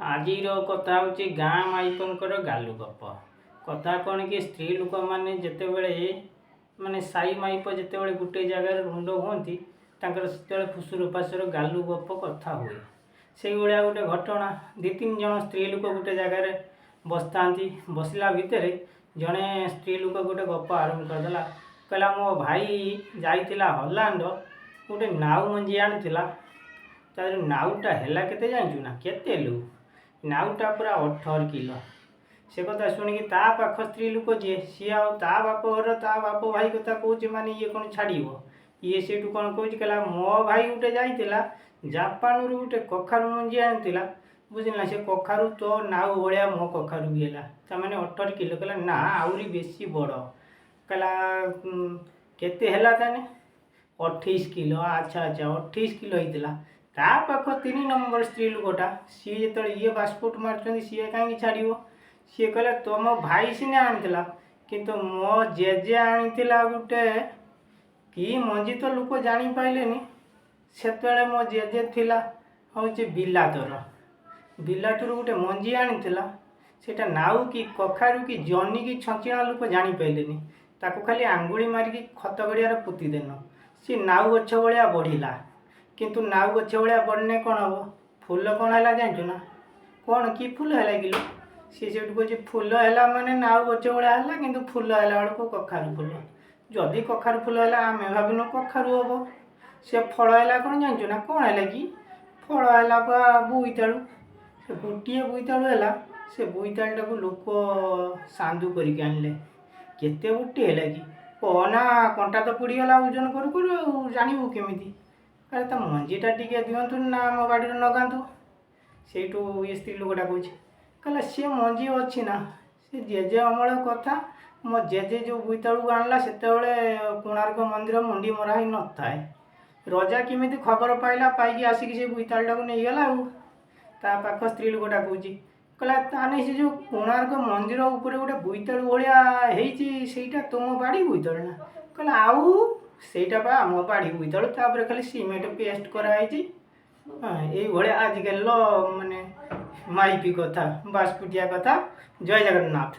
आजिर कथा हूँ गाँ माइपंकर गालु गप कथा कौन कि स्त्री लोक मैंने जिते माने साई माइप जिते गोटे जगार रुंड हुंती से फुसुर फासुर गालु गप कथा हुए से भाया गोटे घटना दी तीन जन स्त्री लोक गोटे जगार बसता बसला भितर जड़े स्त्री लोक गोटे गप आरंभ करदेला कहला मो भाई जाइला हलांड गोटे नाउ मंजी आनीला तार नाउटा है केते जानचु ना केते लु नाउटा पूरा 18 किलो से कथा शुणिकी ता पाख स्त्री लोक जी सी ता बाप घर ता बाप भाई कथा कौच माने ये कौन छाड़ ये से कौन कौच कहला मो भाई गोटे जाइला जापान रु गोटे कखारु मंजी आनीला बुझला से कखारु तो नाउ भाया मो कखारु भी है ताने 18 किलो कहला ना आउरी बेसी बड़ कहला केते है ताने 28 किलो अच्छा अच्छा 28 किलो होता ता पाख 3 नंबर स्त्री लोकटा सी जो ये पासपोर्ट मार्च सी कहीं छाड़ सी कहला तुम भाई सीना आनीला किंतु मो जेजे आनीला गोटे कि मंजी तो लोक जापारे से मो जेजे थिला हूँ बिलातर बिलाटू गोटे मंजी आनीला सेटा नाउ कि कखारु कि जनी कि छचिणा लोक जापारे ताको खाली आंगुली मारिकी खत गड़ियार पोतीदेन सी नाउ गछ भाया बढ़िला किंतु नाउ गछ भाया बढ़ने कौन हम फूल कौन है जानचु ना कौन कि फूल है कि सी से कहे फूल है माने नाउ गछ भाया है कि फूल है बेलू कखारु फूल जदि कखारु फूल है आम भाविनु कखारु हम से फल है कौन जानचु ना कौन है कि फल है बोईतालु से गोटे बोईतालु है से बोईतालटा को लोक सांदु करके आनले केते गोटे है कि कहना कंटा तो पड़गला ओजन करू जानू केमी अरे तो मंजीटा टी दिंतु ना मो गाड़ी नगातु से ये स्त्री लोकटा कहे कहला सी मंजी अच्छी ना से जेजे अमल कथा मो जेजे जो बोईतालू आणला से कोणार्क मंदिर मुंडी मरा ही न थाए रजा केमी खबर पाइला पाई आसिक से बोईतालटा को नहीं गला पाख स्त्री लोकटा कहे कहला ताने से जो कोणार्क मंदिर उपर गोटे बोईतालू भाया सेटा तुम बाड़ी बोईतालू ना कहला आउ सेटा बा आम बाड़ी बोईतालू तापर खाली सीमेंट पेस्ट कराई ये आजिकल माने माइपी कथा बासपुटिया कथा जय जगन्नाथ।